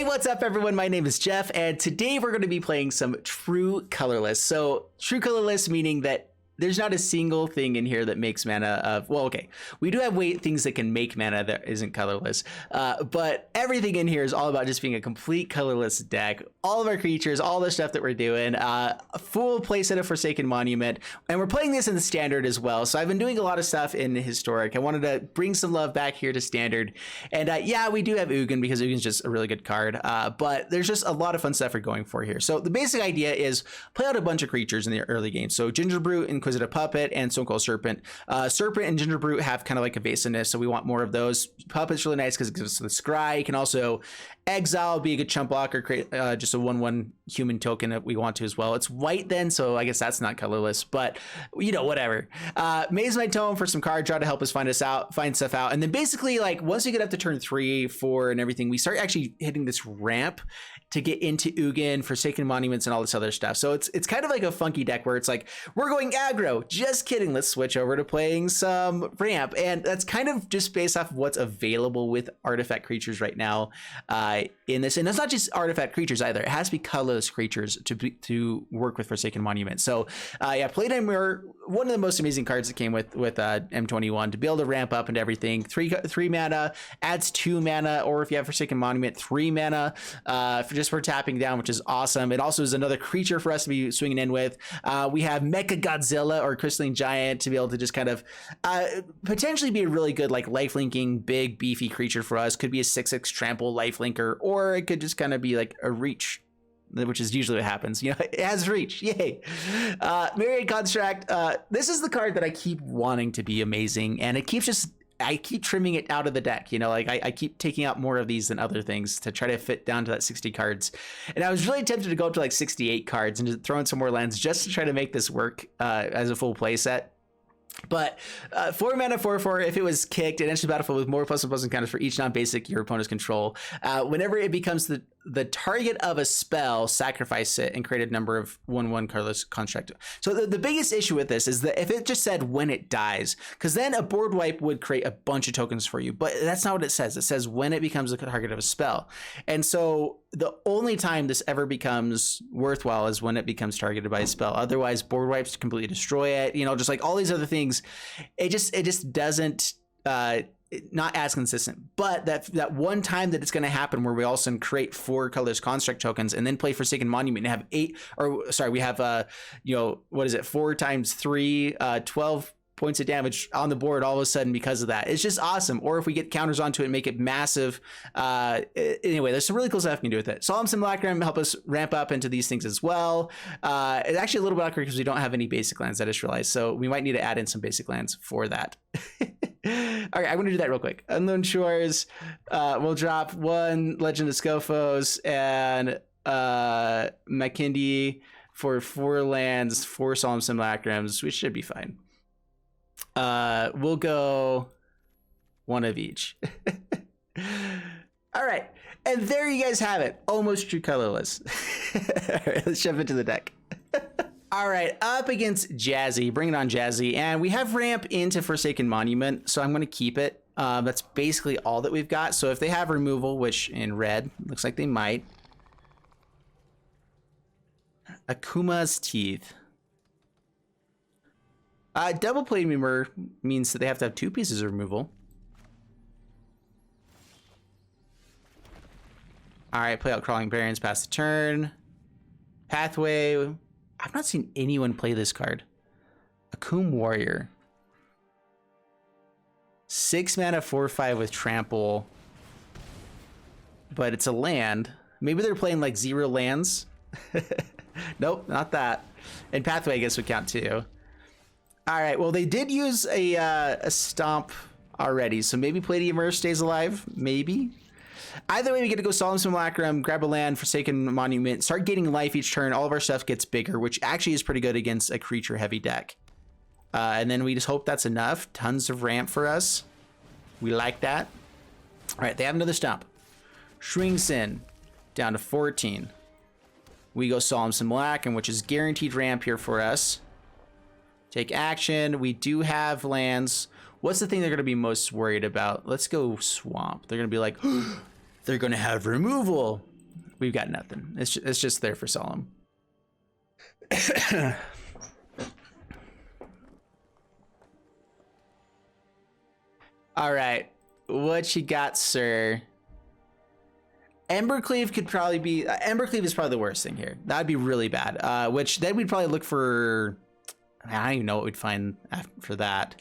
Hey, what's up everyone? My name is Jeff, and today we're going to be playing some true colorless. So true colorless meaning that there's not a single thing in here that makes mana of, well, okay, we do have things that can make mana that isn't colorless, but everything in here is all about just being a complete colorless deck. All of our creatures, all the stuff that we're doing, a full playset of Forsaken Monument, and we're playing this in the standard as well. So I've been doing a lot of stuff in historic. I wanted to bring some love back here to standard, and yeah, we do have Ugin because Ugin's just a really good card, but there's just a lot of fun stuff we're going for here. So the basic idea is play out a bunch of creatures in the early game. So Gingerbrute, Inquisitive Puppet, and Stone Cold Serpent. Serpent and Gingerbrute have kind of like evasiveness, so we want more of those. Puppet's really nice because it gives us the scry. You can also exile, be a good chump blocker, create just a 1/1 human token that we want to as well. It's white then, so I guess that's not colorless, but you know, whatever. Maze My Tome for some card draw to help us find stuff out. And then basically, like, once we get up to turn 3, 4, and everything, we start actually hitting this ramp to get into Ugin, Forsaken Monuments, and all this other stuff. So it's kind of like a funky deck where it's like, we're going aggro. Just kidding. Let's switch over to playing some ramp. And that's kind of just based off of what's available with artifact creatures right now in this. And it's not just artifact creatures either. It has to be colorless creatures to work with Forsaken Monument. So yeah, Playtime Mirror, one of the most amazing cards that came with M21 to be able to ramp up and everything. Three mana, adds 2 mana, or if you have Forsaken Monument, 3 mana for tapping down, which is awesome. It also is another creature for us to be swinging in with. We have Mecha Godzilla or Crystalline Giant to be able to just kind of potentially be a really good like lifelinking big beefy creature for us. Could be a 6/6 trample lifelinker, or it could just kind of be like a reach, which is usually what happens. You know, it has reach. Yay. Myriad Construct. This is the card that I keep wanting to be amazing, and it keeps I keep trimming it out of the deck. You know, like I keep taking out more of these than other things to try to fit down to that 60 cards. And I was really tempted to go up to like 68 cards and just throw in some more lands just to try to make this work as a full play set. But 4 mana 4/4, if it was kicked, it enters the battlefield with more +++ encounters for each non-basic your opponent's control. Whenever it becomes the target of a spell, sacrifice it and create a number of 1/1 colorless construct. So the biggest issue with this is that if it just said when it dies, because then a board wipe would create a bunch of tokens for you, but that's not what it says. It says when it becomes the target of a spell. And so the only time this ever becomes worthwhile is when it becomes targeted by a spell. Otherwise, board wipes completely destroy it. You know, just like all these other things, it just doesn't not as consistent. But that one time that it's going to happen where we also create 4 colorless construct tokens and then play Forsaken Monument and have 8, or sorry, we have you know, what is it, 4 times 3, 12 points of damage on the board all of a sudden because of that. It's just awesome. Or if we get counters onto it and make it massive. Anyway, there's some really cool stuff we can do with it. Solemn Simulacrum help us ramp up into these things as well. It's actually a little bit awkward because we don't have any basic lands, I just realized. So we might need to add in some basic lands for that. All right, I'm going to do that real quick. Unknown Shores, we'll drop 1 Legend of Scophos and Makindi for 4 lands, 4 Solemn Simulacrums. We should be fine. We'll go 1 of each. All right, and there you guys have it. Almost true colorless. All right, let's jump into the deck. All right, up against Jazzy, bring it on Jazzy. And we have ramp into Forsaken Monument, so I'm going to keep it. That's basically all that we've got. So if they have removal, which in red, looks like they might. Akuma's Teeth. Double Plate Mirror means that they have to have 2 pieces of removal. All right, play out Crawling Barrens, pass the turn. Pathway. I've not seen anyone play this card. Akum Warrior. 6 mana 4/5 with trample. But it's a land. Maybe they're playing like 0 lands. Nope, not that. And Pathway I guess would count too. All right, well, they did use a stomp already, so maybe Play to Immerse stays alive, maybe. Either way, we get to go Solemn Simulacrum, grab a land, Forsaken Monument, start gaining life each turn. All of our stuff gets bigger, which actually is pretty good against a creature-heavy deck. And then we just hope that's enough. Tons of ramp for us. We like that. All right, they have another stomp. Swing Sin, down to 14. We go Solemn Simulacrum, which is guaranteed ramp here for us. Take action. We do have lands. What's the thing they're going to be most worried about? Let's go Swamp. They're going to be like, they're going to have removal. we've got nothing. It's just there for Solemn. All right, what you got, sir? Embercleave could probably be... Embercleave is probably the worst thing here. That'd be really bad. Which then we'd probably look for... I don't even know what we'd find after that.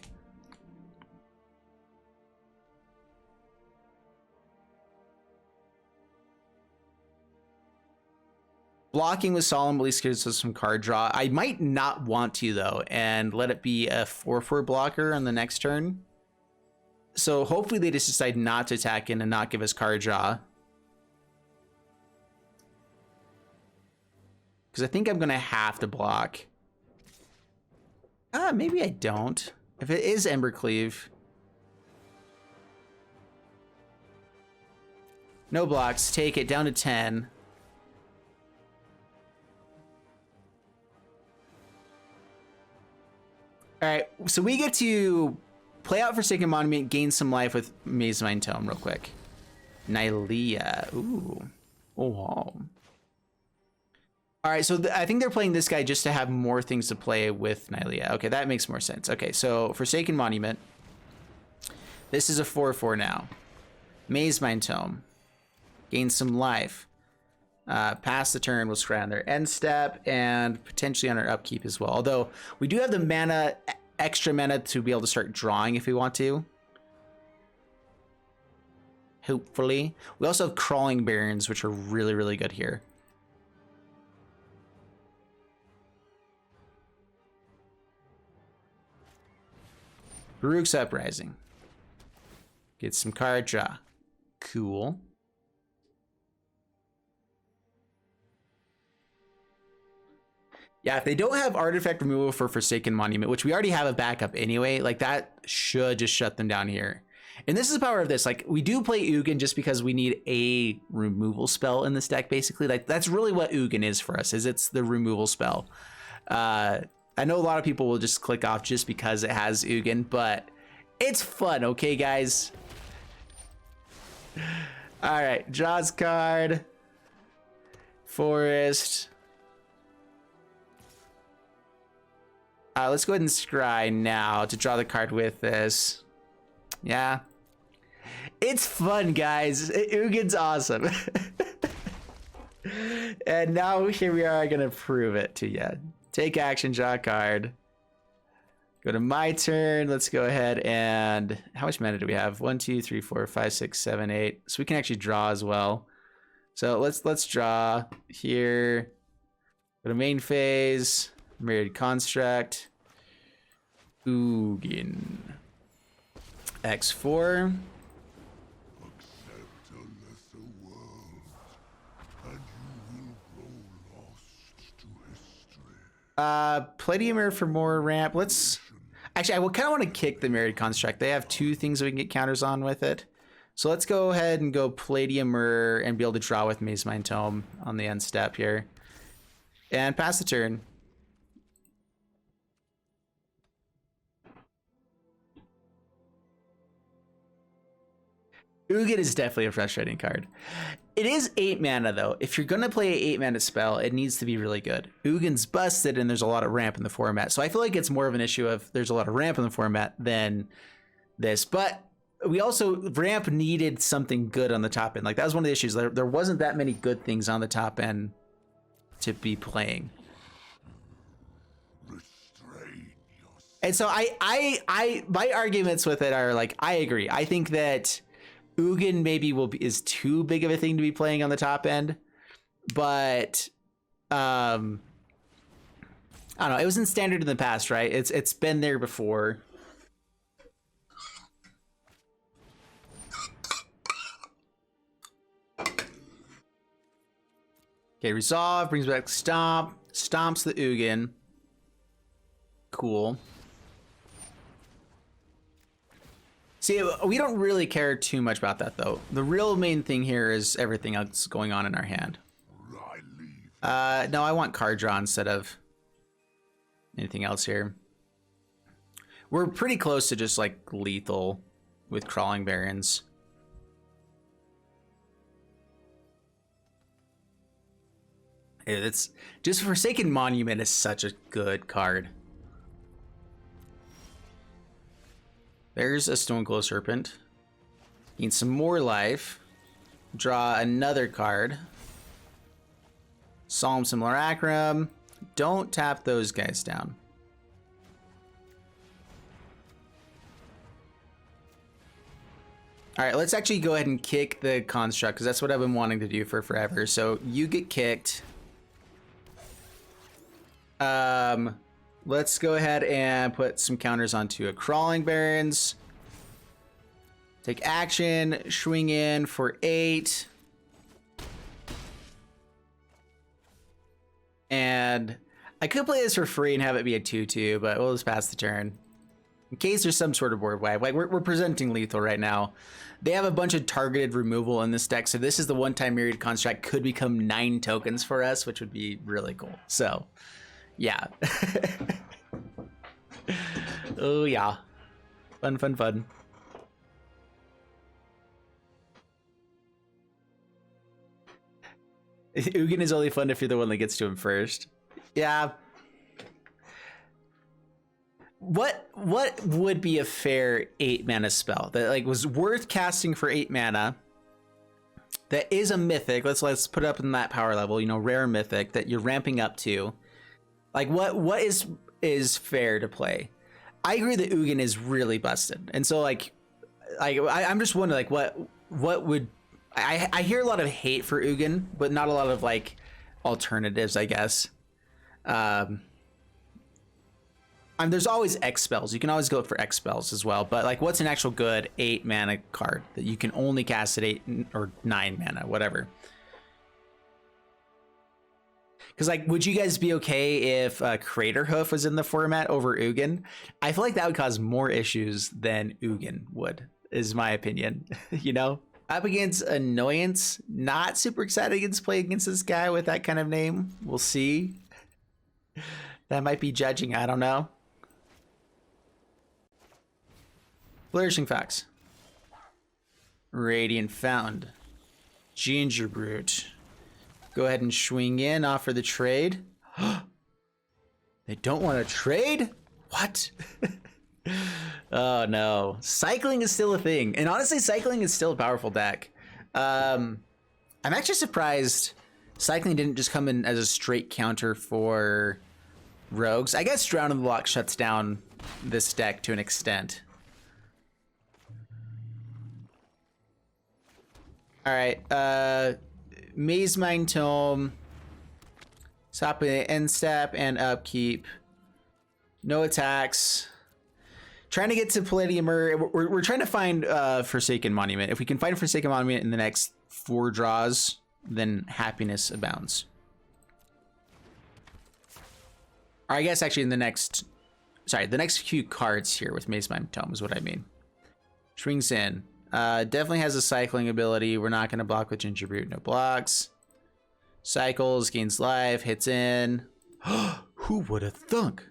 Blocking with Solemn at least gives us some card draw. I might not want to, though, and let it be a 4/4 blocker on the next turn. So hopefully they just decide not to attack in and not give us card draw. Because I think I'm going to have to block. Maybe I don't. If it is Embercleave. No blocks. Take it down to 10. All right, so we get to play out Forsaken Monument, gain some life with Mazemind Tome real quick. Nylea. Ooh. Oh, wow. All right, so I think they're playing this guy just to have more things to play with Nylea. Okay, that makes more sense. Okay, so Forsaken Monument. This is a 4/4 now. Mazemind Tome. Gain some life. Pass the turn, we'll scry on their end step and potentially on our upkeep as well. Although we do have the mana, extra mana to be able to start drawing if we want to. Hopefully. We also have Crawling Barrens, which are really, really good here. Baruch's Uprising. Get some card draw. Cool. Yeah, if they don't have artifact removal for Forsaken Monument, which we already have a backup anyway, like that should just shut them down here. And this is the power of this. Like, we do play Ugin just because we need a removal spell in this deck, basically. Like, that's really what Ugin is for us, is it's the removal spell. I know a lot of people will just click off just because it has Ugin, but it's fun, okay, guys? All right, draws card. Forest. Let's go ahead and scry now to draw the card with this. Yeah. It's fun, guys. Ugin's awesome. And now here we are going to prove it to you. Take action, draw a card. Go to my turn. Let's go ahead and... How much mana do we have? 1, 2, 3, 4, 5, 6, 7, 8. So we can actually draw as well. So let's draw here. Go to main phase. Myriad Construct. Ugin. X4. Plediumer for more ramp. Let's actually, I kind of want to kick the Myriad Construct. They have 2 things that we can get counters on with it. So let's go ahead and go Plediumer and be able to draw with Mazemind Tome on the end step here. And pass the turn. Ugin is definitely a frustrating card. It is 8 mana, though. If you're going to play an 8 mana spell, it needs to be really good. Ugin's busted, and there's a lot of ramp in the format. So I feel like it's more of an issue of there's a lot of ramp in the format than this. But we also, ramp needed something good on the top end. Like, that was one of the issues. There wasn't that many good things on the top end to be playing. And so my arguments with it are, like, I agree. I think that Ugin maybe is too big of a thing to be playing on the top end, but I don't know. It was in standard in the past, right? It's been there before. Okay, resolve brings back stomp, stomps the Ugin. Cool. See, we don't really care too much about that, though. The real main thing here is everything else going on in our hand. No, I want card draw instead of anything else here. We're pretty close to just, like, lethal with Crawling Barrens. It's just Forsaken Monument is such a good card. There's a Stoneclothes Serpent. Gain some more life. Draw another card. Solemn Simulacrum. Don't tap those guys down. All right, let's actually go ahead and kick the construct because that's what I've been wanting to do for forever. So you get kicked. Let's go ahead and put some counters onto a Crawling Barrens. Take action, swing in for 8. And I could play this for free and have it be a 2/2, but we'll just pass the turn. In case there's some sort of board wipe. Like, we're presenting lethal right now. They have a bunch of targeted removal in this deck, so this is the one-time Myriad Construct could become 9 tokens for us, which would be really cool. So, yeah. Oh, yeah. Fun, fun, fun. Ugin is only fun if you're the one that gets to him first. Yeah. What would be a fair 8 mana spell that like was worth casting for 8 mana? That is a mythic. Let's put it up in that power level. You know, rare mythic that you're ramping up to. Like what is fair to play? I agree that Ugin is really busted, and so I'm just wondering like what would I hear a lot of hate for Ugin, but not a lot of like alternatives, I guess. There's always X spells. You can always go for X spells as well. But like, what's an actual good 8 mana card that you can only cast at 8 or 9 mana, whatever? Because like, would you guys be okay if Crater Hoof was in the format over Ugin? I feel like that would cause more issues than Ugin would, is my opinion. You know, up against Annoyance, not super excited against playing against this guy with that kind of name. We'll see. That might be judging. I don't know. Flourishing Fox. Radiant Found. Ginger Brute. Go ahead and swing in, offer the trade. They don't want to trade? What? Oh no. Cycling is still a thing. And honestly, cycling is still a powerful deck. I'm actually surprised cycling didn't just come in as a straight counter for rogues. I guess Drown in the Block shuts down this deck to an extent. All right, Maze Mine Tome. Stop it, end step and upkeep. No attacks. Trying to get to Palladiumer. We're trying to find Forsaken Monument. If we can find Forsaken Monument in the next 4 draws, then happiness abounds. Or I guess actually in the next few cards here with Maze Mine Tome is what I mean. Swings in. Definitely has a cycling ability. We're not going to block with Ginger Brute. No blocks. Cycles, gains life, hits in. Who would have thunk?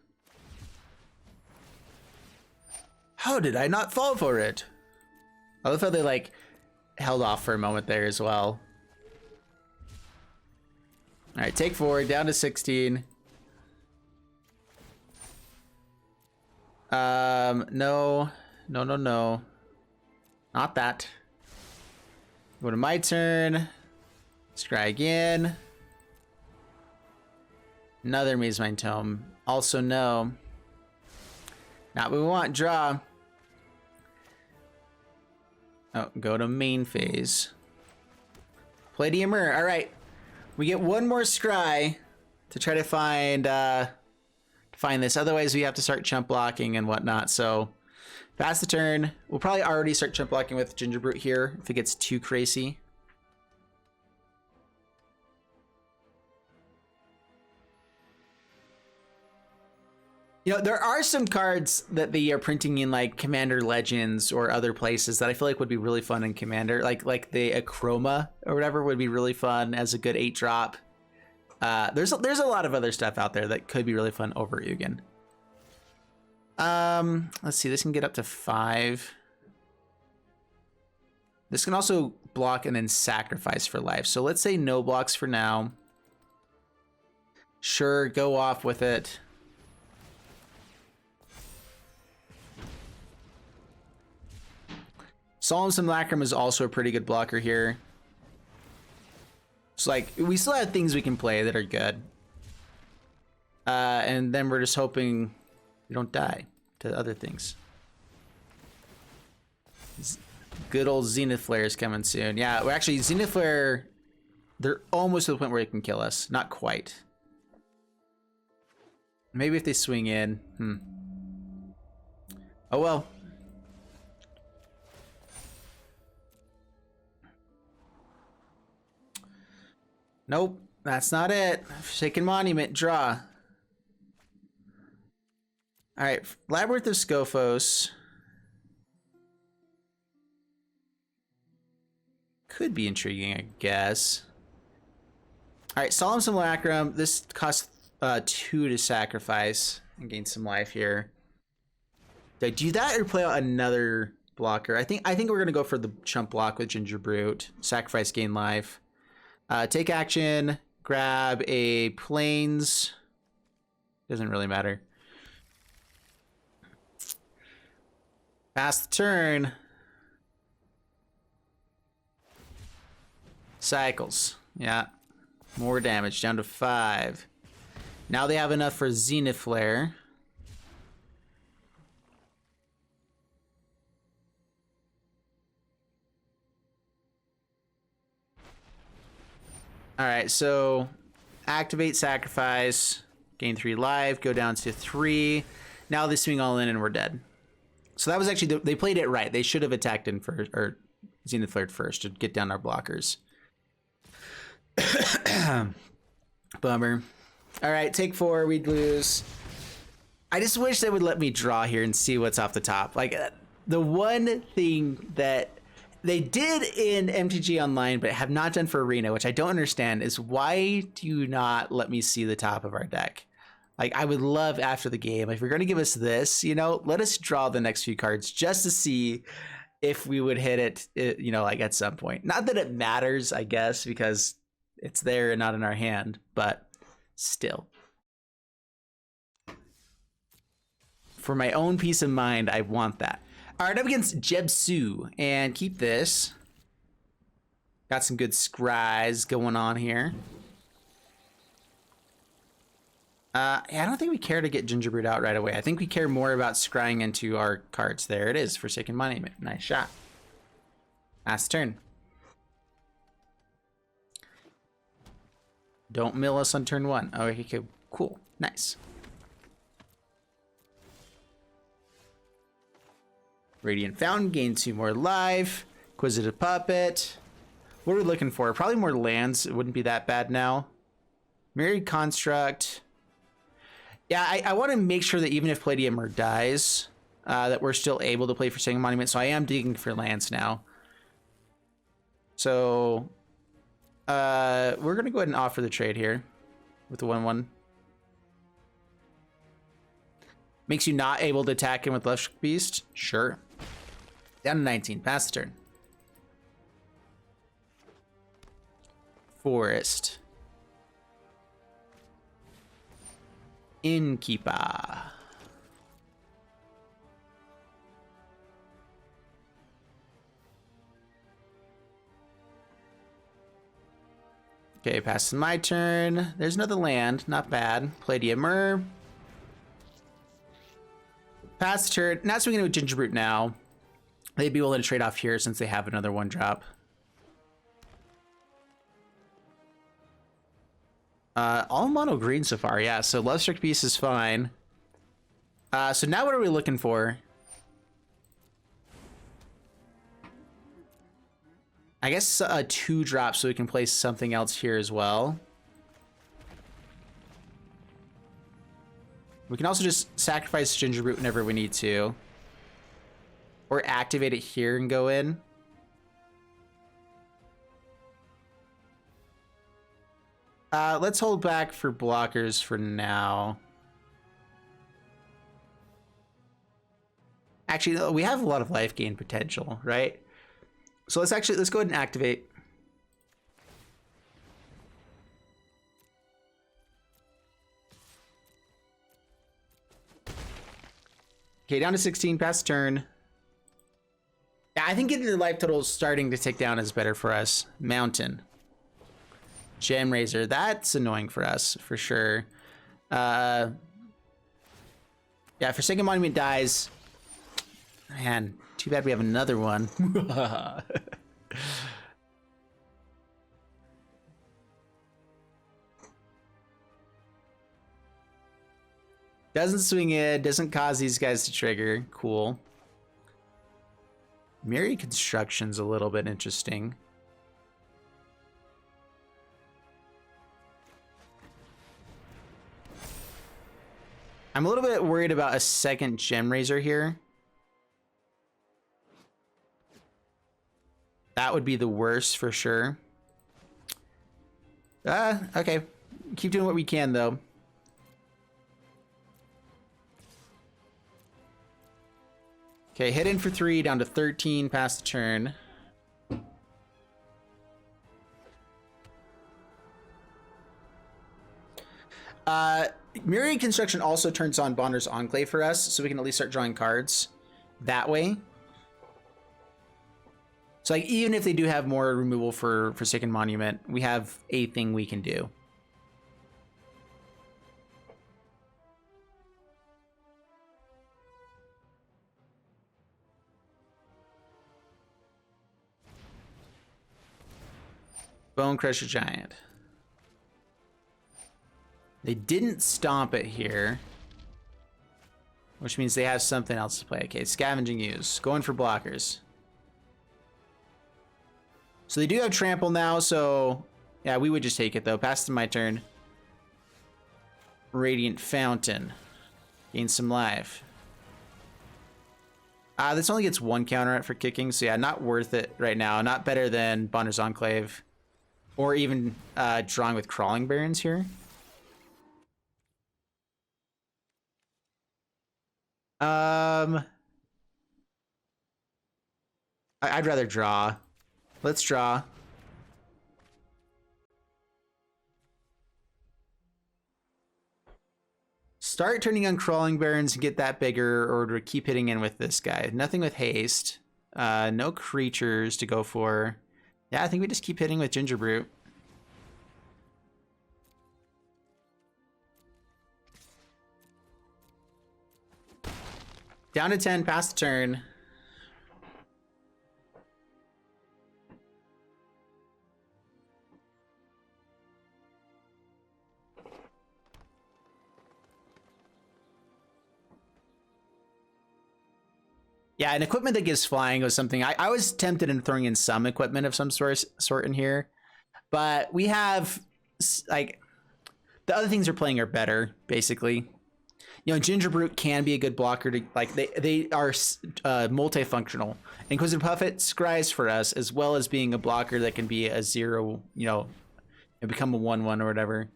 How did I not fall for it? I love how they like held off for a moment there as well. All right, take 4, down to 16. No. Not that. Go to my turn. Scry again. Another Maze Mine Tome. Also no. Not what we want. Draw. Oh, go to main phase. Palladiumer. All right. We get one more scry to try to find this. Otherwise, we have to start chump blocking and whatnot. So pass the turn. We'll probably already start chump blocking with Ginger Brute here if it gets too crazy. You know, there are some cards that they are printing in like Commander Legends or other places that I feel like would be really fun in Commander. Like the Achroma or whatever would be really fun as a good 8-drop. There's a lot of other stuff out there that could be really fun over Ugin. Let's see, this can get up to 5. This can also block and then sacrifice for life. So let's say no blocks for now. Sure, go off with it. Solemn Simulacrum is also a pretty good blocker here. It's like, we still have things we can play that are good. And then we're just hoping we don't die to other things. Good old Zenith Flare is coming soon. Yeah, well, actually, Zenith Flare, they're almost to the point where they can kill us. Not quite. Maybe if they swing in. Oh well. Nope, that's not it. Forsaken Monument, draw. All right, Labyrinth of Scophos. Could be intriguing, I guess. All right, Solemn Simulacrum. This costs 2 to sacrifice and gain some life here. Do I do that or play out another blocker? I think we're gonna go for the chump block with Ginger Brute. Sacrifice, gain life. Take action. Grab a plains. Doesn't really matter. Pass the turn. Cycles. Yeah. More damage. Down to 5. Now they have enough for Zenith Flare. Alright, so activate sacrifice. Gain 3 life. Go down to 3. Now they swing all in and we're dead. So that was actually, they played it right. They should have attacked in first, or Zenith Flared first to get down our blockers. Bummer. All right, take 4, we'd lose. I just wish they would let me draw here and see what's off the top. Like, the one thing that they did in MTG Online but have not done for Arena, which I don't understand, is why do you not let me see the top of our deck? Like, I would love after the game, if you're going to give us this, you know, let us draw the next few cards just to see if we would hit it, you know, like at some point. Not that it matters, I guess, because it's there and not in our hand, but still. For my own peace of mind, I want that. All right, up against Jebsu, and keep this. Got some good scries going on here. Yeah, I don't think we care to get Gingerbread out right away. I think we care more about scrying into our cards. There it is, Forsaken Monument. Nice shot. Last turn. Don't mill us on turn 1. Oh, okay, cool. Nice. Radiant Fountain, gain 2 more life. Inquisitive Puppet. What are we looking for? Probably more lands. It wouldn't be that bad now. Myriad Construct. Yeah, I want to make sure that even if Palladium dies, that we're still able to play Forsaken Monument. So I am digging for lands now. So we're going to go ahead and offer the trade here with the 1/1. Makes you not able to attack him with Lush Beast? Sure. Down to 19. Pass the turn. Forest. Innkeeper. Okay, passing my turn. There's another land. Not bad. Palladium. Pass the turn. Not swinging with Gingerbread now. They'd be willing to trade off here since they have another 1-drop. All mono green so far, yeah. So Lovestruck Beast is fine. So now what are we looking for? I guess a 2-drop so we can place something else here as well. We can also just sacrifice Gingerbread whenever we need to. Or activate it here and go in. Let's hold back for blockers for now. Actually, we have a lot of life gain potential, right? So let's go ahead and activate. Okay, down to 16, pass turn. Yeah, I think getting the life total starting to tick down is better for us. Mountain. Gem Razor, that's annoying for us, for sure. Yeah, Forsaken Monument dies. Man, too bad we have another one. Doesn't swing it, doesn't cause these guys to trigger. Cool. Mirror Construction's a little bit interesting. I'm a little bit worried about a second Gem Razor here. That would be the worst for sure. Okay. Keep doing what we can though. Okay, hit in for 3, down to 13, pass the turn. Mirroring Construction also turns on Bonder's Enclave for us, so we can at least start drawing cards that way. So like, even if they do have more removal for Forsaken Monument, we have a thing we can do. Bone Crusher Giant. They didn't stomp it here, which means they have something else to play. Okay, Scavenging Use. Going for blockers. So they do have Trample now, so yeah, we would just take it though. Pass to my turn. Radiant Fountain. Gain some life. This only gets 1 counter for kicking, so yeah, not worth it right now. Not better than Bonder's Enclave. Or even drawing with Crawling Barrens here. I'd rather draw. Let's draw. Start turning on Crawling Barrens and get that bigger, or to keep hitting in with this guy. Nothing with haste. No creatures to go for. Yeah, I think we just keep hitting with Ginger Brute. Down to 10, pass the turn. Yeah, an equipment that gives flying was something I was tempted in throwing in some equipment of some sort in here, but we have like the other things we're playing are better, basically. You know, Ginger Brute can be a good blocker to like they are multifunctional. Inquisitive Puffet scries for us as well as being a blocker that can be a 0, you know, and become a 1/1 or whatever.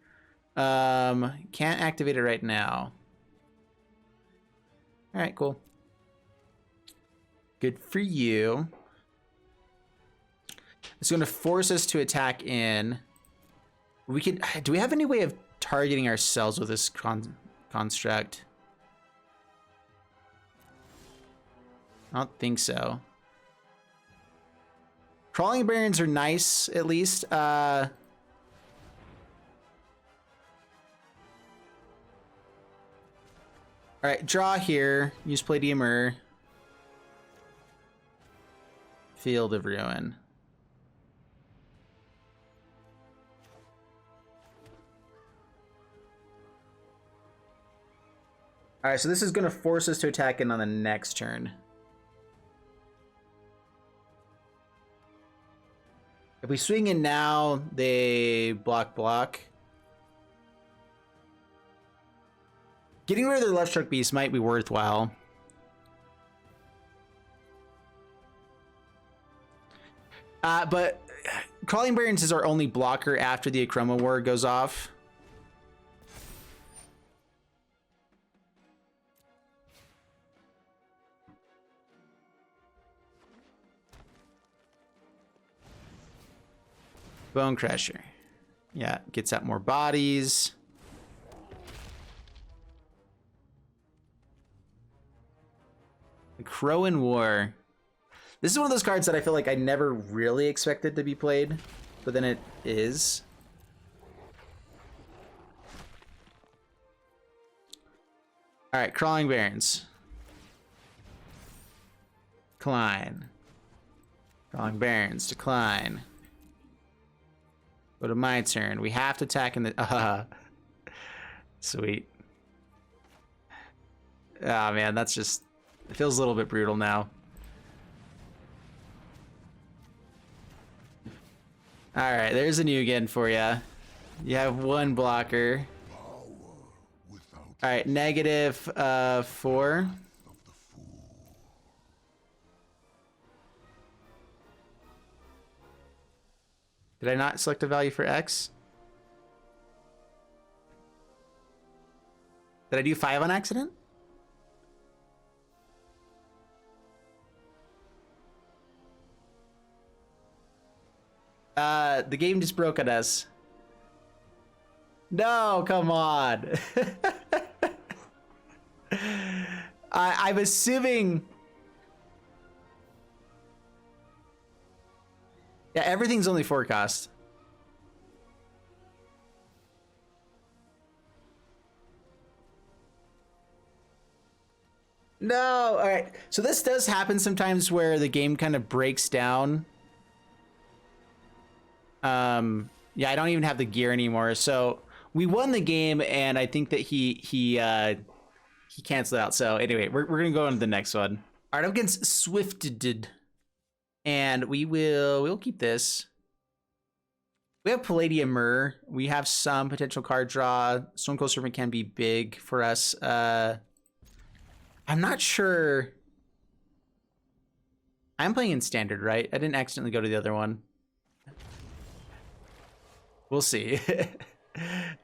Can't activate it right now. All right, cool. Good for you. It's going to force us to attack in. We can. Do we have any way of targeting ourselves with this construct? I don't think so. Crawling Barrens are nice, at least. All right, draw here. Use Palladium. Field of Ruin. All right, so this is going to force us to attack in on the next turn. If we swing in now, they block. Getting rid of their left stroke beast might be worthwhile. But Crawling Barrens is our only blocker after the Achroma War goes off. Bone Crusher. Yeah, gets out more bodies. Crow in War. This is one of those cards that I feel like I never really expected to be played, but then it is. All right, Crawling Barrens. Decline. Crawling Barrens, decline. Go to my turn. We have to attack in the... Sweet. Oh man, that's just... It feels a little bit brutal now. Alright, there's a Nugan for you. You have one blocker. Alright, negative 4. Did I not select a value for X? Did I do 5 on accident? The game just broke on us. No, come on. I'm assuming... Yeah, everything's only 4 cost. No, all right. So this does happen sometimes where the game kind of breaks down. Yeah, I don't even have the gear anymore. So we won the game, and I think that he canceled out. So anyway, we're gonna go on to the next one. All right, I'm against Swifted. And we'll keep this. We have Palladium Myrrh. We have some potential card draw. Stonecold Serpent can be big for us. I'm not sure. I'm playing in standard, right? I didn't accidentally go to the other one. We'll see.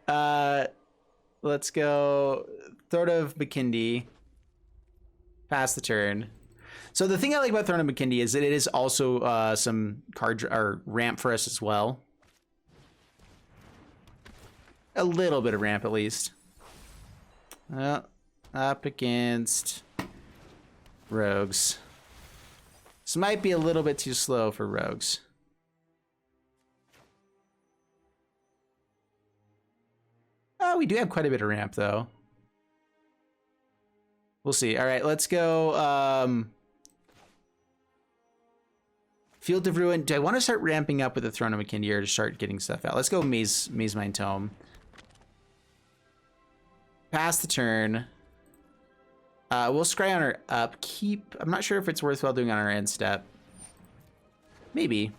Let's go Throat of Makindi. Pass the turn. So the thing I like about Throne of Makindi is that it is also some card or ramp for us as well. A little bit of ramp at least. Up against rogues. This might be a little bit too slow for rogues. Oh, we do have quite a bit of ramp though. We'll see. All right, let's go. Field of Ruin. Do I want to start ramping up with the Throne of Makindi or to start getting stuff out? Let's go Maze Mine Tome. Pass the turn. We'll scry on our upkeep. I'm not sure if it's worthwhile doing on our end step. Maybe.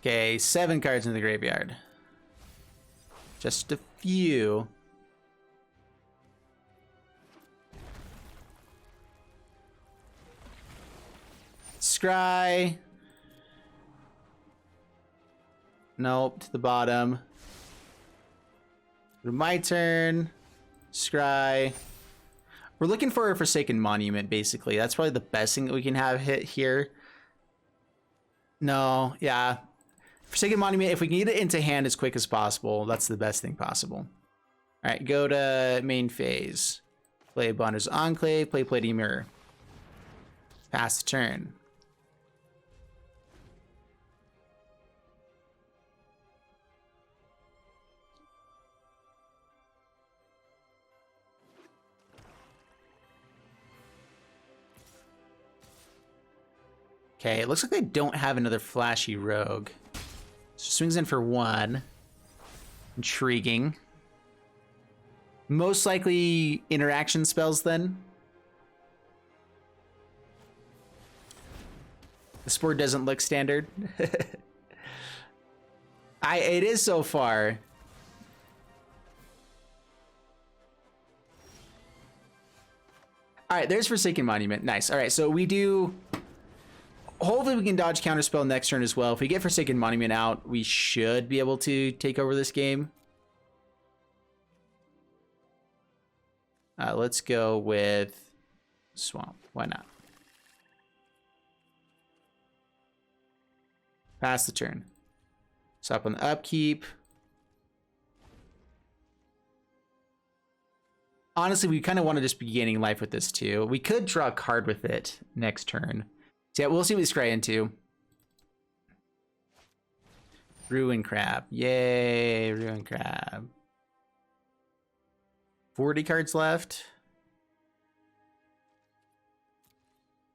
Okay, 7 cards in the graveyard. Just a few. Scry. Nope, to the bottom. My turn. Scry. We're looking for a Forsaken Monument, basically. That's probably the best thing that we can have hit here. No, yeah. Forsaken Monument, if we can get it into hand as quick as possible, that's the best thing possible. All right, go to main phase. Play Bonder's Enclave, play Palladium Mirror. Pass the turn. Okay, it looks like they don't have another flashy rogue. Swings in for 1. Intriguing. Most likely interaction spells then. The Spore doesn't look standard. It is so far. All right, there's Forsaken Monument. Nice. All right, so we do... Hopefully we can dodge Counterspell next turn as well. If we get Forsaken Monument out, we should be able to take over this game. Let's go with Swamp. Why not? Pass the turn. Stop on the upkeep. Honestly, we kind of want to just be gaining life with this too. We could draw a card with it next turn. So yeah, we'll see what we scry into. Ruin Crab. Yay, Ruin Crab. 40 cards left.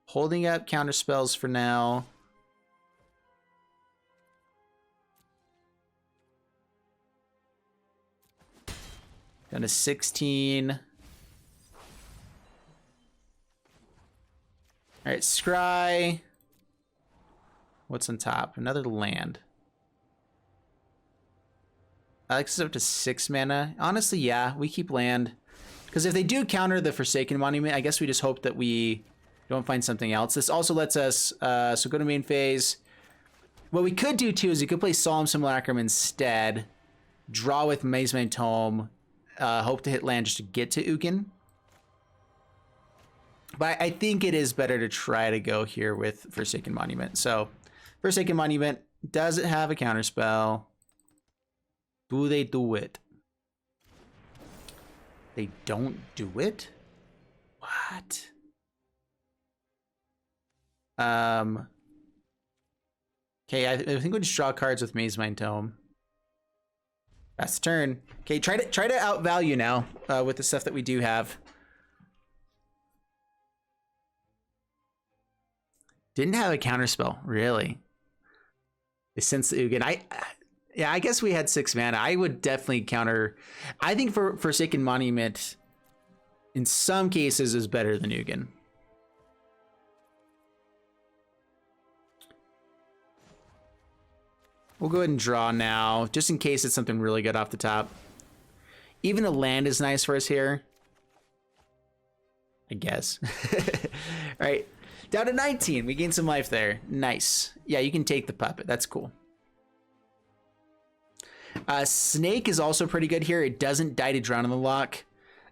Holding up counter spells for now. Down to 16. All right, scry. What's on top? Another land. Alex is up to 6 mana. Honestly, yeah, we keep land. Because if they do counter the Forsaken Monument, I guess we just hope that we don't find something else. This also lets us, so go to main phase. What we could do too is we could play Solemn Simulacrum instead. Draw with Mazeman Tome. Hope to hit land just to get to Ugin. But I think it is better to try to go here with Forsaken Monument. So, Forsaken Monument, does it have a counterspell? Do they do it? They don't do it? What? Okay, I think we just draw cards with Mazeman Tome. That's the turn. Okay, try to outvalue now with the stuff that we do have. Didn't have a counterspell, really. Since the Ugin, yeah, I guess we had 6 mana. I would definitely counter. I think for Forsaken Monument, in some cases, is better than Ugin. We'll go ahead and draw now, just in case it's something really good off the top. Even a land is nice for us here, I guess. All right, down to 19. We gained some life there. Nice. Yeah, you can take the puppet. That's cool. Snake is also pretty good here. It doesn't die to drown in the lock.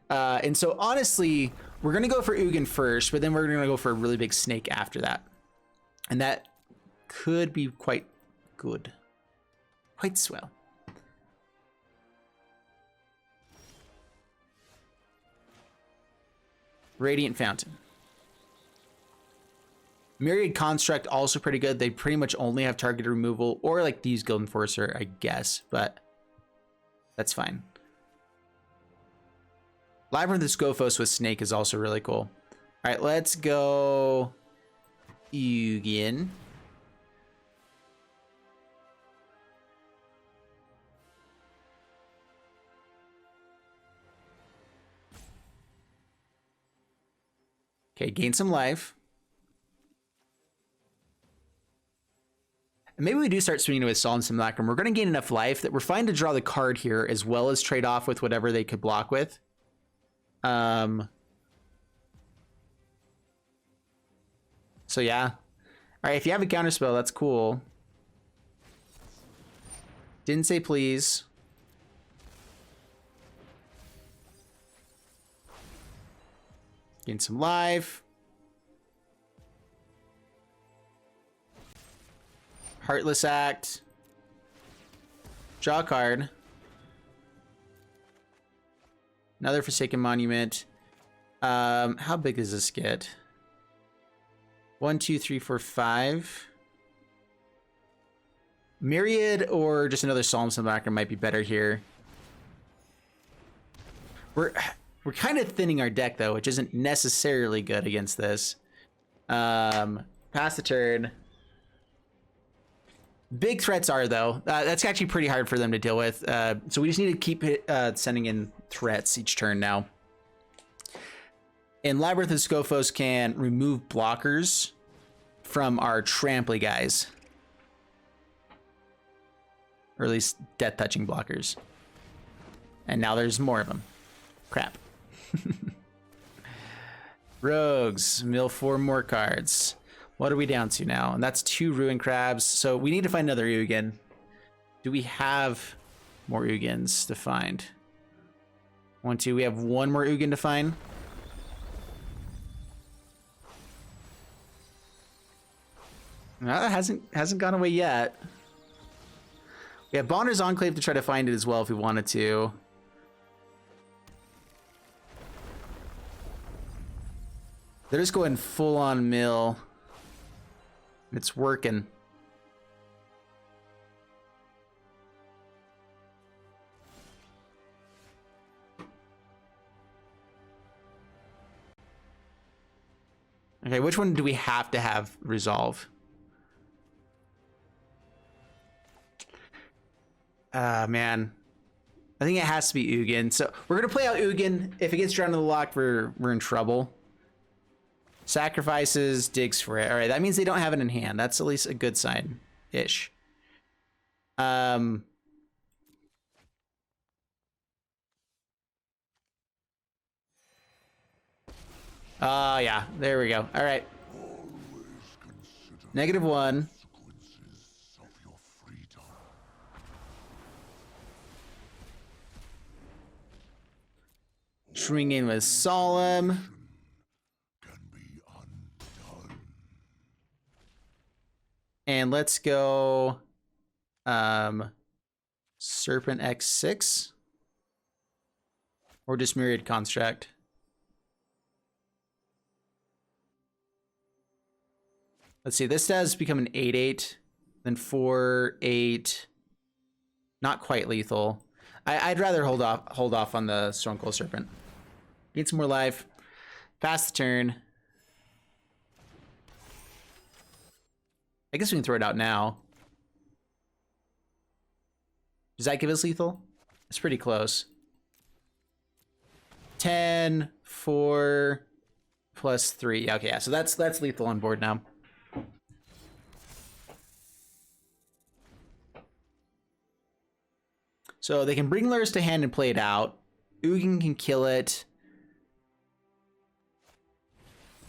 And so honestly, we're going to go for Ugin first, but then we're going to go for a really big snake after that. And that could be quite good. Quite swell. Radiant Fountain. Myriad Construct, also pretty good. They pretty much only have target removal, or like these Guild Enforcer, I guess, but that's fine. Labyrinth of Scophos with Snake is also really cool. All right, let's go Ugin. Okay, gain some life. And maybe we do start swinging with Solemn Simulacrum. We're going to gain enough life that we're fine to draw the card here, as well as trade off with whatever they could block with. So yeah. All right, if you have a counterspell, that's cool. Didn't say please. Gain some life. Heartless Act. Draw a card. Another Forsaken Monument. How big does this get? 1, 2, 3, 4, 5. Myriad or just another Solemn Simulacrum might be better here. We're kind of thinning our deck though, which isn't necessarily good against this. Pass the turn. Big threats are though. That's actually pretty hard for them to deal with. So we just need to keep sending in threats each turn now. And Labyrinth of Scophos can remove blockers from our tramply guys. Or at least death touching blockers. And now there's more of them. Crap. Rogues, mill 4 more cards. What are we down to now? And that's 2 Ruin Crabs. So we need to find another Ugin. Do we have more Ugins to find? 1, 2. We have 1 more Ugin to find. No, that hasn't gone away yet. Yeah, Bonner's Enclave to try to find it as well if we wanted to. They're just going full on mill. It's working. Okay, which one do we have to have resolve? Man. I think it has to be Ugin. So we're gonna play out Ugin. If it gets drowned in the lock, we're in trouble. Sacrifices, digs for it. All right, that means they don't have it in hand. That's at least a good sign-ish. Oh yeah, there we go. All right. -1. Swinging with Solemn. And let's go Serpent X6 or just Myriad Construct. Let's see, this does become an 8/8, then 4/8. Not quite lethal. I'd rather hold off on the Stone Cold Serpent. Need some more life. Pass the turn. I guess we can throw it out now. Does that give us lethal? It's pretty close. 10, 4, plus 3. Okay, yeah, so that's lethal on board now. So they can bring Lurrus to hand and play it out. Ugin can kill it.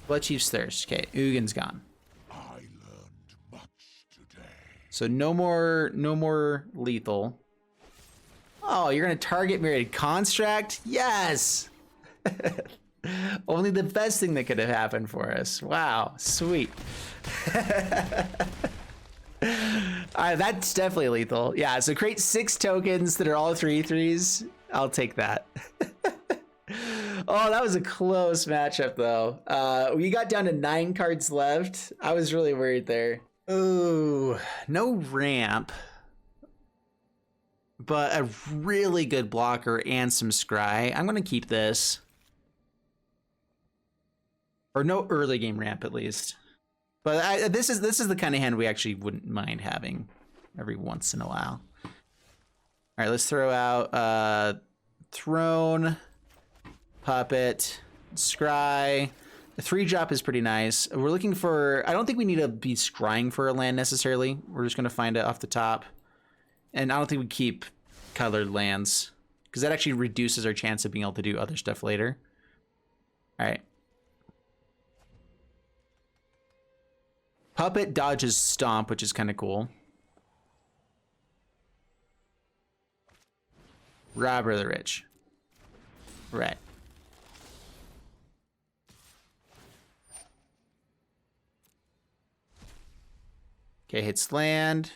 Bloodchief's Thirst. Okay, Ugin's gone. I learned much today. So no more lethal. Oh, you're gonna target Myriad Construct? Yes! Only the best thing that could have happened for us. Wow, sweet. That's definitely lethal. Yeah, so create 6 tokens that are all 3/3s. I'll take that. Oh, that was a close matchup, though. We got down to 9 cards left. I was really worried there. Ooh, no ramp. But a really good blocker and some scry. I'm going to keep this. Or no early game ramp, at least. But this is the kind of hand we actually wouldn't mind having every once in a while. All right, let's throw out Throne, Puppet, Scry. The 3-drop is pretty nice. We're looking for... I don't think we need to be scrying for a land necessarily. We're just going to find it off the top. And I don't think we keep colored lands, because that actually reduces our chance of being able to do other stuff later. All right. Puppet dodges Stomp, which is kind of cool. Robber of the Rich. Right. Okay, hits land.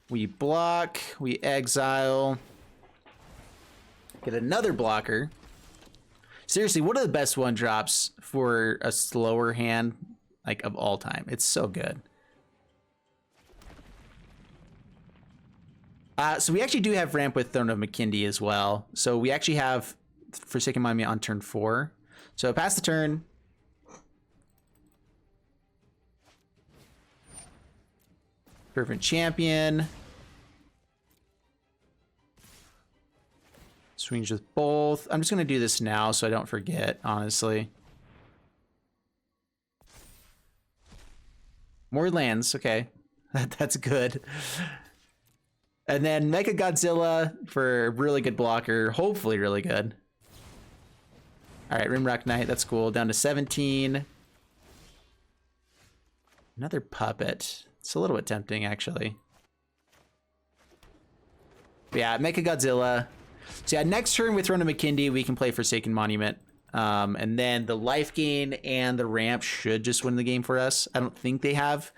We block. We exile. Get another blocker. Seriously, one of the best 1-drops for a slower hand, like, of all time. It's so good. So we actually do have ramp with Throne of Makindi as well. So we actually have Forsaken Monument on turn 4. So pass the turn. Fervent Champion. Swings with both. I'm just going to do this now so I don't forget, honestly. More lands, okay. That's good. And then Mecha Godzilla for really good blocker. Hopefully really good. All right, Rimrock Knight, that's cool. Down to 17. Another Puppet. It's a little bit tempting, actually. But yeah, Mecha Godzilla. So yeah, next turn with Throne of Makindi, we can play Forsaken Monument. And then the life gain and the ramp should just win the game for us. I don't think they have.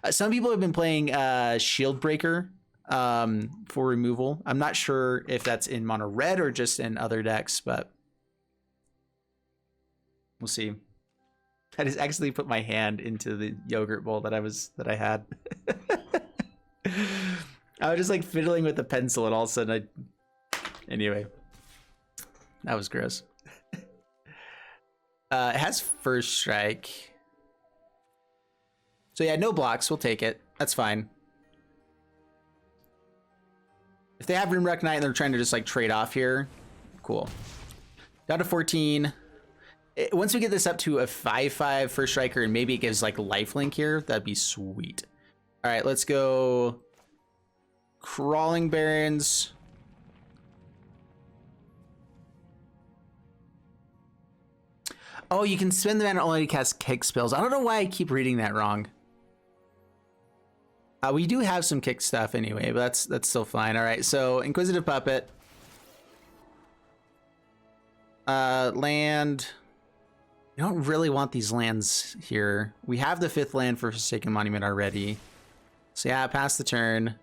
Some people have been playing Shield Breaker for removal. I'm not sure if that's in mono red or just in other decks, but we'll see. I just accidentally put my hand into the yogurt bowl that I had. I was just like fiddling with the pencil, and all of a sudden anyway, that was gross. It has first strike. So yeah, no blocks. We'll take it. That's fine. If they have Rimrock Knight and they're trying to just like trade off here, cool. Down to 14. Once we get this up to a 5/5 first striker and maybe it gives like lifelink here, that'd be sweet. All right, let's go Crawling Barrens. Oh, you can spend the mana only to cast kick spells. I don't know why I keep reading that wrong. We do have some kick stuff anyway, but that's still fine. All right, so Inquisitive Puppet. Land. I don't really want these lands here. We have the 5th land for Forsaken Monument already. So yeah, pass the turn.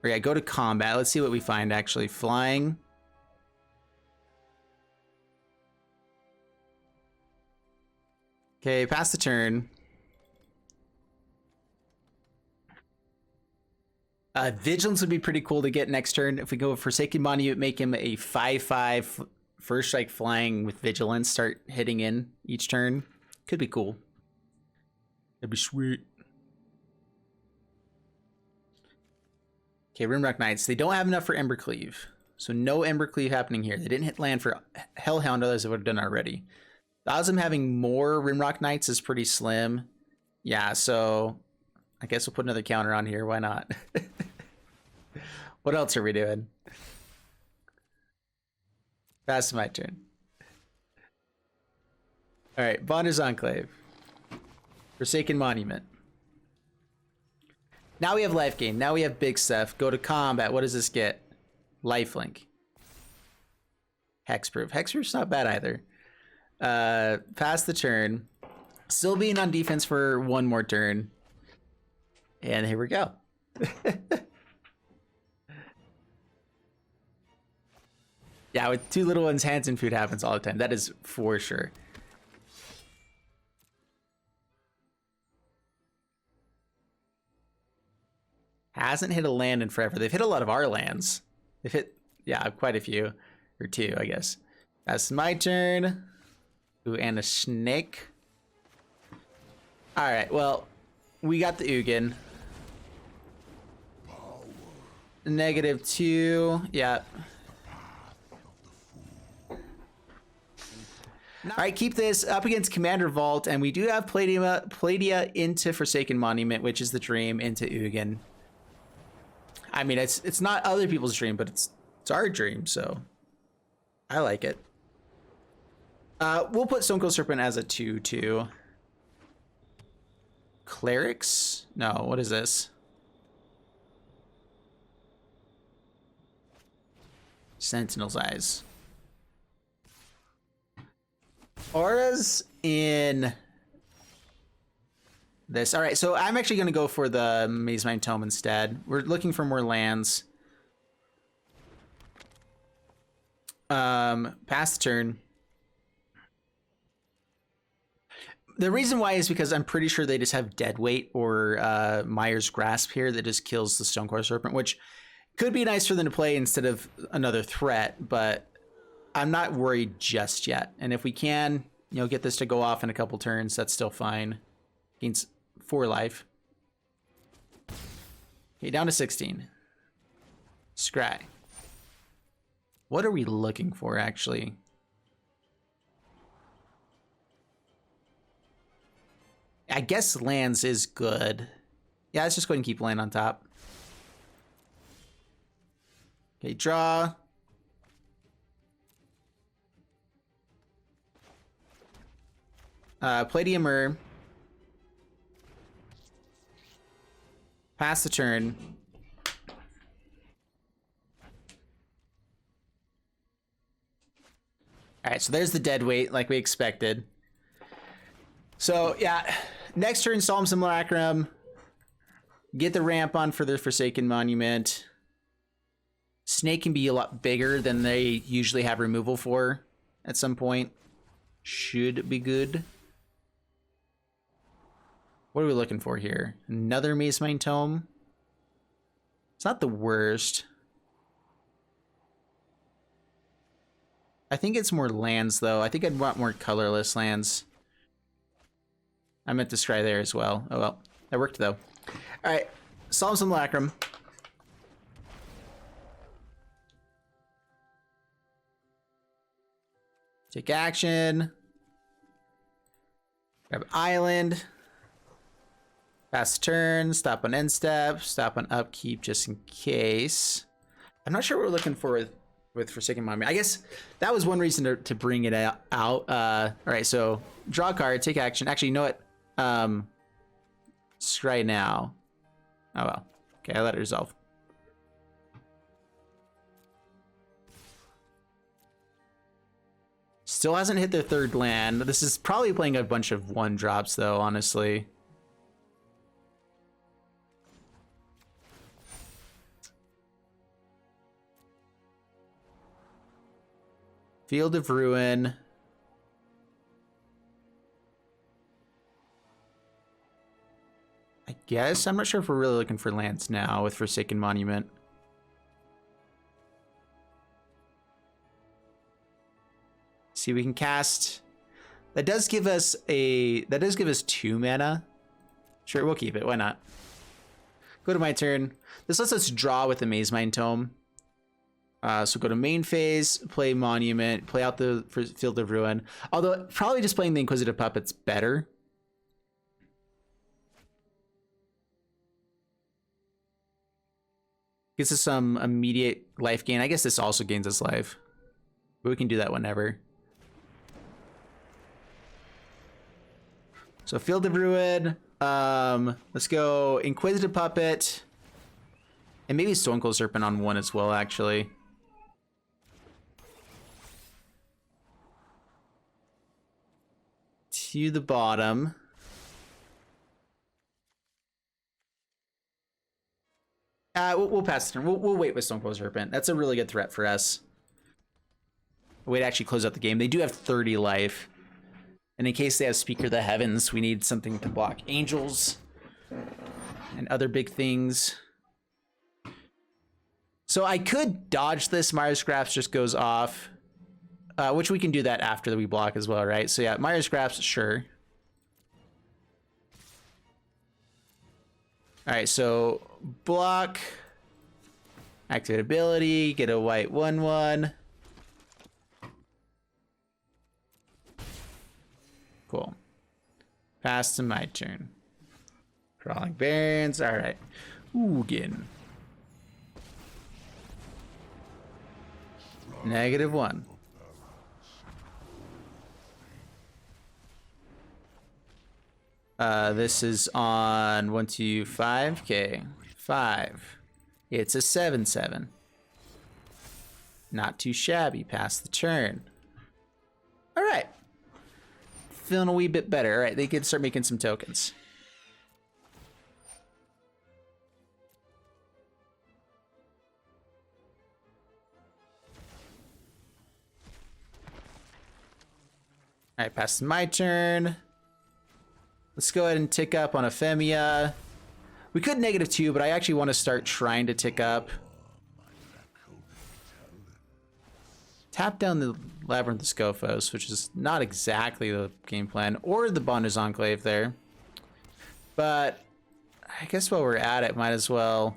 Or yeah, go to combat. Let's see what we find actually. Flying. Okay, pass the turn. Vigilance would be pretty cool to get next turn. If we go Forsaken Monument, make him a 5/5 first strike flying with Vigilance, start hitting in each turn. Could be cool. That'd be sweet. Okay, Rimrock Knights. They don't have enough for Embercleave. So no Embercleave happening here. They didn't hit land for Hellhound, others they would have done already. The odds of them having more Rimrock Knights is pretty slim. Yeah, so I guess we'll put another counter on here. Why not? What else are we doing? Pass my turn. All right, Bonders Enclave. Forsaken Monument. Now we have life gain. Now we have big stuff. Go to combat. What does this get? Lifelink. Hexproof. Hexproof's not bad either. Pass the turn. Still being on defense for one more turn. And here we go. Yeah, with two little ones, hands and food happens all the time. That is for sure. Hasn't hit a land in forever. They've hit a lot of our lands. They've hit, yeah, quite a few. Or two, I guess. That's my turn. Ooh, and a snake. All right, well, we got the Ugin. -2, yeah. All right, keep this up against Commander Vault, and we do have Palladium into Forsaken Monument, which is the dream, into Ugin. I mean, it's not other people's dream, but it's our dream, so I like it. We'll put Stonecold Serpent as a 2/2. Clerics? No, what is this? Sentinel's Eyes. Auras in this. All right, so I'm actually going to go for the Mazemind Tome instead. We're looking for more lands. Pass the turn. The reason why is because I'm pretty sure they just have Deadweight or Myers Grasp here that just kills the Stonecold Serpent, which could be nice for them to play instead of another threat, but I'm not worried just yet. And if we can, you know, get this to go off in a couple turns, that's still fine. Gains 4 life. Okay, down to 16. Scry. What are we looking for, actually? I guess lands is good. Yeah, let's just go ahead and keep land on top. Okay, draw. Palladiumer. Pass the turn. All right, so there's the Deadweight, like we expected. So yeah, next turn, Solemn Simulacrum. Get the ramp on for the Forsaken Monument. Snake can be a lot bigger than they usually have removal for at some point. Should be good. What are we looking for here? Another Maze Mine Tome. It's not the worst. I think it's more lands, though. I think I'd want more colorless lands. I meant to scry there as well. Oh, well. That worked, though. All right. Solve some Lacrum. Take action. Grab Island. Pass turn. Stop on end step. Stop on upkeep just in case. I'm not sure what we're looking for with Forsaken Monument. I guess that was one reason to bring it out. All right, so draw a card, take action. Actually, you know what? Scry now. Oh well. Okay, I let it resolve. Still hasn't hit their third land. This is probably playing a bunch of 1-drops though, honestly. Field of Ruin. I guess. I'm not sure if we're really looking for lands now with Forsaken Monument. See, we can cast. That does give us 2 mana. Sure, we'll keep it. Why not? Go to my turn. This lets us draw with the Maze Mine Tome. So go to main phase, play Monument, play out the Field of Ruin. Although probably just playing the Inquisitive Puppet's better. Gives us some immediate life gain. I guess this also gains us life. But we can do that whenever. So Field of Ruin. Let's go Inquisitive Puppet. And maybe Stonecold Serpent on 1 as well, actually. To the bottom. We'll pass the turn. We'll wait with Stonecold Serpent. That's a really good threat for us. A way to actually close out the game. They do have 30 life. And in case they have Speaker of the Heavens, we need something to block angels and other big things. So I could dodge this. Myers Scraps just goes off. Which we can do that after we block as well, right? So yeah, Myers Scraps, sure. All right, so block, activate ability, get a white 1/1. Cool. Pass to my turn. Crawling Barrens. All right. Ugin. -1. This is on 1, 2, 5. Okay, 5. It's a 7/7. Not too shabby. Pass the turn. All right. Feeling a wee bit better. All right, they can start making some tokens. All right, pass my turn. Let's go ahead and tick up on Ephemia. We could -2, but I actually want to start trying to tick up. Tap down the Labyrinth of Scophos, which is not exactly the game plan, or the Bonders Enclave there. But I guess while we're at it, might as well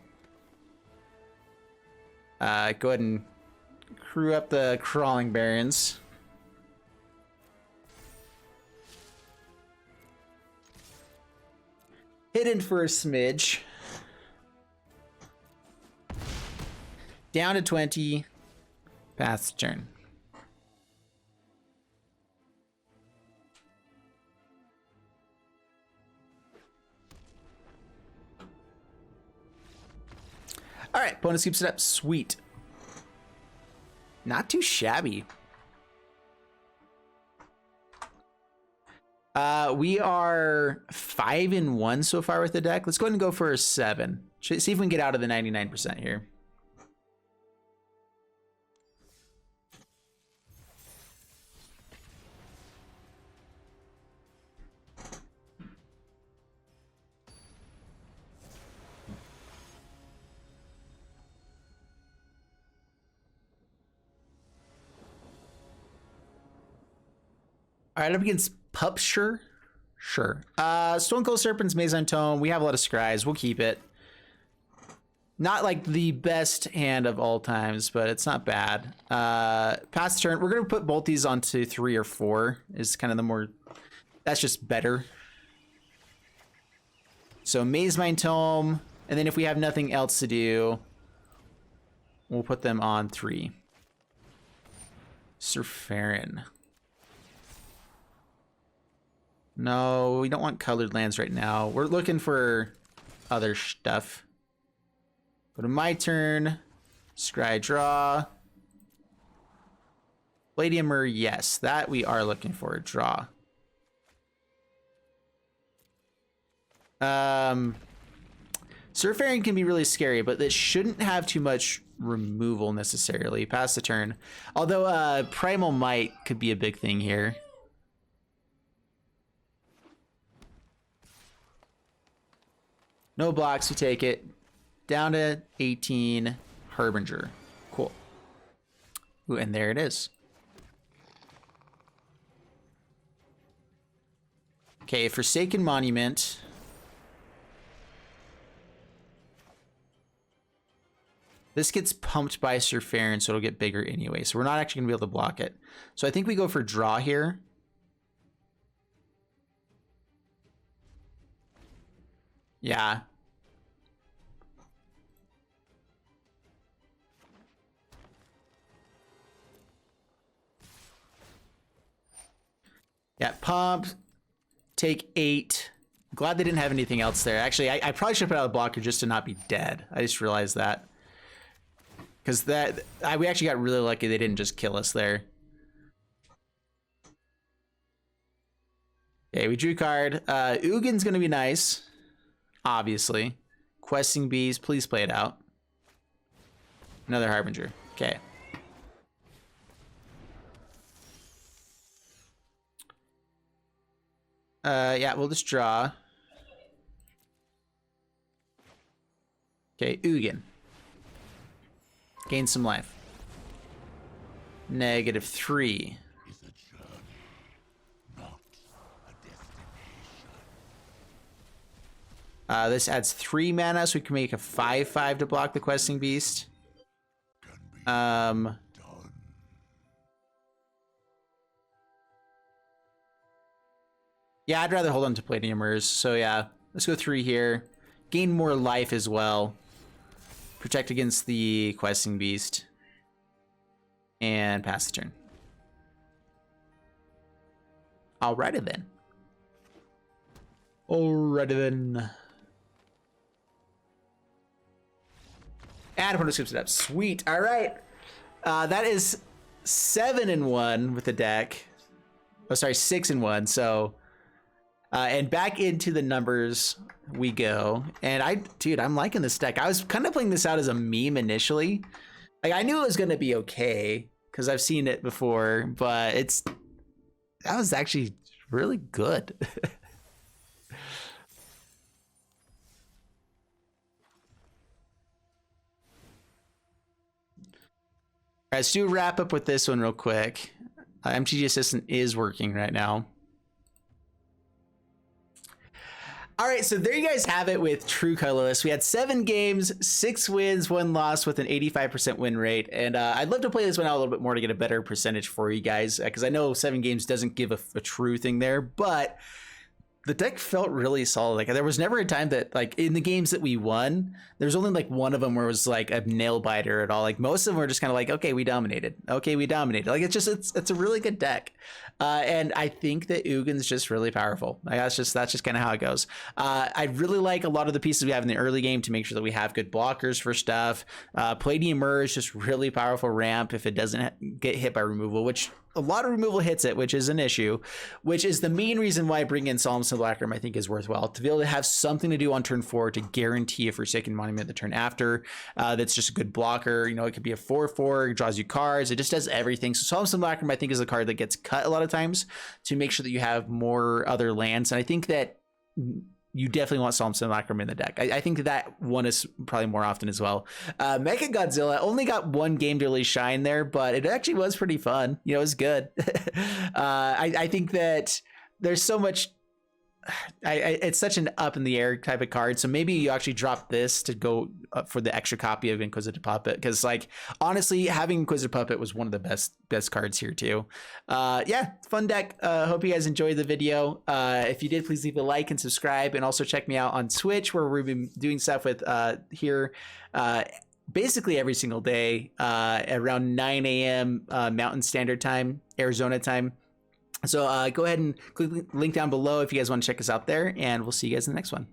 go ahead and crew up the Crawling Barrens. Hidden for a smidge. Down to 20. Pass turn. All right, bonus keeps it up. Sweet. Not too shabby. We are 5-1 so far with the deck. Let's go ahead and go for a 7. See if we can get out of the 99% here. All right, up against Pupsure. Sure. Stone Cold Serpent's Maison Tome. We have a lot of scries. We'll keep it. Not like the best hand of all times, but it's not bad. Pass the turn. We're going to put both these onto 3 or 4. Is kind of the more... That's just better. So Maze Mine Tome. And then if we have nothing else to do, we'll put them on 3. Surferin. No, we don't want colored lands right now. We're looking for other stuff. Go to my turn. Scry draw. Palladiumer, yes. That we are looking for. Draw. Surfering can be really scary, but this shouldn't have too much removal necessarily. Pass the turn. Although Primal Might could be a big thing here. No blocks, we take it. Down to 18, Harbinger. Cool. Ooh, and there it is. Okay, Forsaken Monument. This gets pumped by Surferin, so it'll get bigger anyway. So we're not actually going to be able to block it. So I think we go for draw here. Yeah. Yeah, pump, take 8. Glad they didn't have anything else there. Actually, I probably should have put out a blocker just to not be dead. I just realized that. Because we actually got really lucky they didn't just kill us there. Okay, we drew a card. Ugin's going to be nice, obviously. Questing Bees, please play it out. Another Harbinger. Okay. Yeah, we'll just draw. Okay, Ugin. Gain some life. -3. Is a journey, not a destination. This adds 3 mana, so we can make a 5/5 to block the Questing Beast. Can be Um, done. yeah, I'd rather hold on to Palladiumers. So yeah, let's go 3 here. Gain more life as well. Protect against the Questing Beast. And pass the turn. Alrighty then. Alrighty then. And opponent skips it up. Sweet. All right. That is 7-1 with the deck. Oh, sorry, 6-1. So, and back into the numbers we go. And dude, I'm liking this deck. I was kind of playing this out as a meme initially. Like, I knew it was going to be okay because I've seen it before, but that was actually really good. All right, let's do a wrap up with this one real quick. MTG Assistant is working right now. All right, so there you guys have it with True Colorless. We had 7 games, 6 wins, 1 loss with an 85% win rate. And I'd love to play this one out a little bit more to get a better percentage for you guys, because I know 7 games doesn't give a true thing there, but the deck felt really solid. Like, there was never a time that, like, in the games that we won, there's only like one of them where it was like a nail biter at all. Like, most of them were just kind of like, okay, we dominated. Okay, we dominated. Like, it's a really good deck. And I think that Ugin's just really powerful. Like, that's just kind of how it goes. I really like a lot of the pieces we have in the early game to make sure that we have good blockers for stuff. Palladiumer is just really powerful ramp if it doesn't get hit by removal, which a lot of removal hits it, which is an issue, which is the main reason why bringing in Solemn Simulacrum I think is worthwhile, to be able to have something to do on turn 4 to guarantee a Forsaken Monument the turn after. That's just a good blocker. You know, it could be a 4/4, it draws you cards, it just does everything. So Solemn Simulacrum I think is a card that gets cut a lot of times to make sure that you have more other lands, and I think that you definitely want Solemn Simulacrum in the deck. I think that one is probably more often as well. Mecha Godzilla only got one game to really shine there, but it actually was pretty fun. You know, it was good. I think that there's so much. It's such an up in the air type of card, so maybe you actually drop this to go for the extra copy of Inquisitor Puppet, because like honestly having Inquisitor Puppet was one of the best cards here too. Yeah, fun deck. Hope you guys enjoyed the video. If you did, please leave a like and subscribe, and also check me out on Twitch, where we've been doing stuff with here basically every single day around 9 a.m. Mountain Standard Time, Arizona time. So go ahead and click the link down below if you guys want to check us out there, and we'll see you guys in the next one.